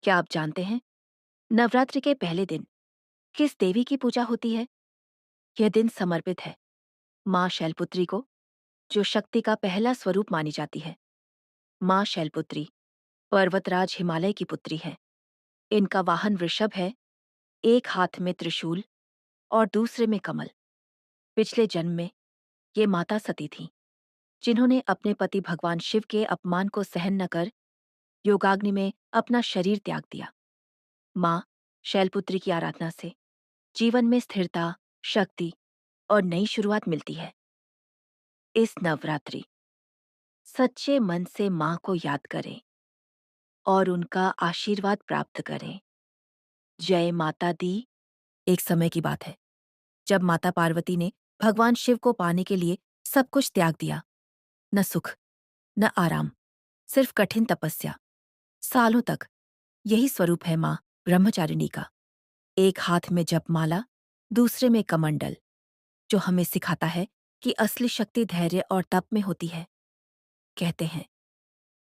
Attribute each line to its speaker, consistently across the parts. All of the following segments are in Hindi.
Speaker 1: क्या आप जानते हैं नवरात्रि के पहले दिन किस देवी की पूजा होती है? यह दिन समर्पित है माँ शैलपुत्री को, जो शक्ति का पहला स्वरूप मानी जाती है। माँ शैलपुत्री पर्वतराज हिमालय की पुत्री है। इनका वाहन वृषभ है, एक हाथ में त्रिशूल और दूसरे में कमल। पिछले जन्म में ये माता सती थीं, जिन्होंने अपने पति भगवान शिव के अपमान को सहन न कर योगाग्नि में अपना शरीर त्याग दिया। माँ शैलपुत्री की आराधना से जीवन में स्थिरता, शक्ति और नई शुरुआत मिलती है। इस नवरात्रि सच्चे मन से माँ को याद करें और उनका आशीर्वाद प्राप्त करें। जय माता दी। एक समय की बात है जब माता पार्वती ने भगवान शिव को पाने के लिए सब कुछ त्याग दिया। न सुख, न आराम, सिर्फ कठिन तपस्या। सालों तक यही स्वरूप है माँ ब्रह्मचारिणी का। एक हाथ में जपमाला, दूसरे में कमंडल, जो हमें सिखाता है कि असली शक्ति धैर्य और तप में होती है। कहते हैं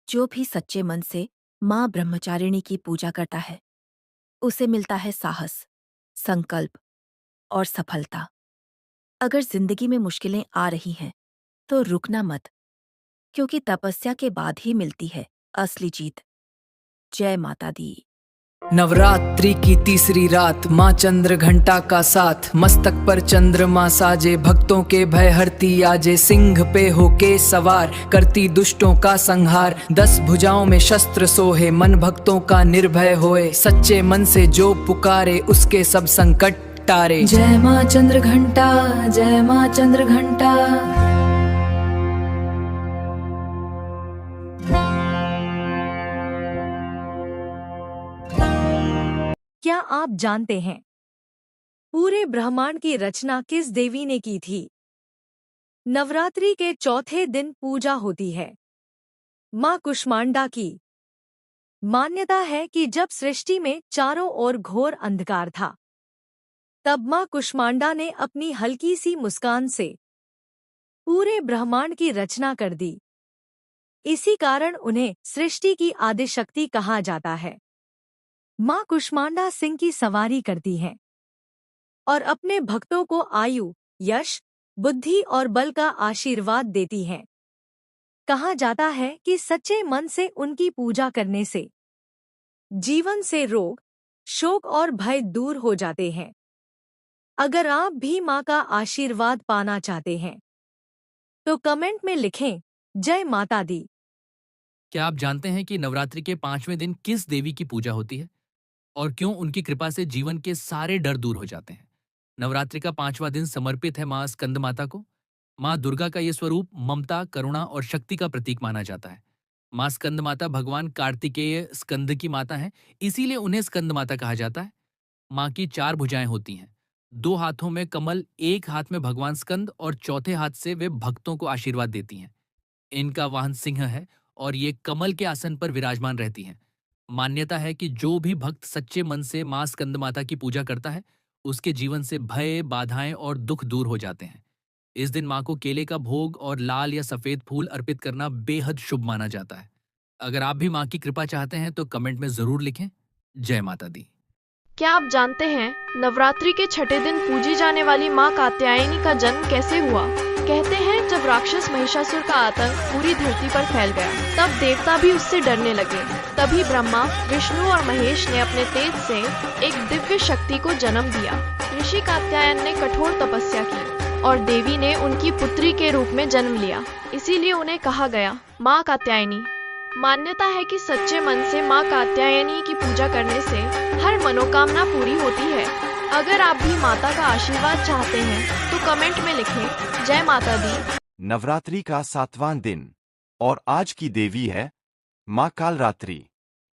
Speaker 1: जो भी सच्चे मन से माँ ब्रह्मचारिणी की पूजा करता है, उसे मिलता है साहस, संकल्प और सफलता। अगर जिंदगी में मुश्किलें आ रही हैं, तो रुकना मत, क्योंकि तपस्या के बाद ही मिलती है असली जीत। जय माता दी।
Speaker 2: नवरात्रि की तीसरी रात, माँ चंद्र घंटा का साथ, मस्तक पर चंद्रमा साजे, भक्तों के भय हरती आजे, सिंह पे होके सवार, करती दुष्टों का संहार, 10 भुजाओं में शस्त्र सोहे, मन भक्तों का निर्भय होए, सच्चे मन से जो पुकारे उसके सब संकट टारे। जय माँ चंद्र घंटा, जय माँ चंद्र घंटा।
Speaker 3: क्या आप जानते हैं पूरे ब्रह्मांड की रचना किस देवी ने की थी? नवरात्रि के चौथे दिन पूजा होती है माँ कुष्मांडा की। मान्यता है कि जब सृष्टि में चारों ओर घोर अंधकार था, तब माँ कुष्मांडा ने अपनी हल्की सी मुस्कान से पूरे ब्रह्मांड की रचना कर दी। इसी कारण उन्हें सृष्टि की आदिशक्ति कहा जाता है। माँ कुष्मांडा सिंह की सवारी करती हैं और अपने भक्तों को आयु, यश, बुद्धि और बल का आशीर्वाद देती हैं। कहा जाता है कि सच्चे मन से उनकी पूजा करने से जीवन से रोग, शोक और भय दूर हो जाते हैं। अगर आप भी माँ का आशीर्वाद पाना चाहते हैं, तो कमेंट में लिखें जय माता दी।
Speaker 4: क्या आप जानते हैं कि नवरात्रि के 5वें दिन किस देवी की पूजा होती है और क्यों उनकी कृपा से जीवन के सारे डर दूर हो जाते हैं? नवरात्रि का 5वां दिन समर्पित है माँ स्कंद माता को। माँ दुर्गा का ये स्वरूप ममता, करुणा और शक्ति का प्रतीक माना जाता है। माँ स्कंद माता भगवान कार्तिकेय स्कंद की माता हैं, इसीलिए उन्हें स्कंद माता कहा जाता है। माँ की 4 भुजाएं होती हैं, 2 हाथों में कमल, एक हाथ में भगवान स्कंद और चौथे हाथ से वे भक्तों को आशीर्वाद देती हैं। इनका वाहन सिंह है और ये कमल के आसन पर विराजमान रहती हैं। मान्यता है कि जो भी भक्त सच्चे मन से माँ स्कंद माता की पूजा करता है, उसके जीवन से भय, बाधाएं और दुख दूर हो जाते हैं। इस दिन माँ को केले का भोग और लाल या सफेद फूल अर्पित करना बेहद शुभ माना जाता है। अगर आप भी माँ की कृपा चाहते हैं तो कमेंट में जरूर लिखें जय माता दी।
Speaker 5: क्या आप जानते हैं नवरात्रि के छठे दिन पूजी जाने वाली माँ कात्यायनी का जन्म कैसे हुआ? कहते हैं जब राक्षस महिषासुर का आतंक पूरी धरती पर फैल गया, तब देवता भी उससे डरने लगे। तभी ब्रह्मा, विष्णु और महेश ने अपने तेज से एक दिव्य शक्ति को जन्म दिया। ऋषि कात्यायन ने कठोर तपस्या की और देवी ने उनकी पुत्री के रूप में जन्म लिया, इसीलिए उन्हें कहा गया माँ कात्यायनी। मान्यता है कि सच्चे मन से माँ कात्यायनी की पूजा करने से हर मनोकामना पूरी होती है। अगर आप भी माता का आशीर्वाद चाहते हैं तो कमेंट में लिखें जय माता दी।
Speaker 6: नवरात्रि का 7वां दिन और आज की देवी है माँ कालरात्रि।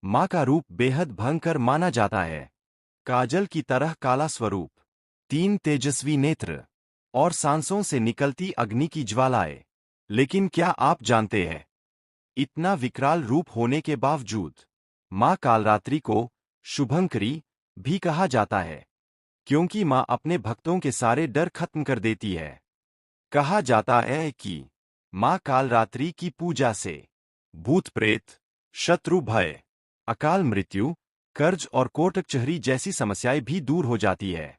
Speaker 6: माँ का रूप बेहद भयंकर माना जाता है। काजल की तरह काला स्वरूप, 3 तेजस्वी नेत्र और सांसों से निकलती अग्नि की ज्वालाएं। लेकिन क्या आप जानते हैं, इतना विकराल रूप होने के बावजूद माँ कालरात्रि को शुभंकरी भी कहा जाता है, क्योंकि माँ अपने भक्तों के सारे डर खत्म कर देती है। कहा जाता है कि माँ कालरात्रि की पूजा से भूत प्रेत, शत्रु भय, अकाल मृत्यु कर्ज और कोर्ट कचहरी जैसी समस्याएं भी दूर हो जाती है।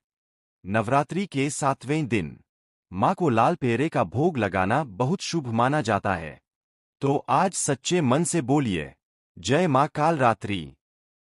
Speaker 6: नवरात्रि के 7वें दिन मां को लाल पेरे का भोग लगाना बहुत शुभ माना जाता है। तो आज सच्चे मन से बोलिए, जय मां काल रात्रि।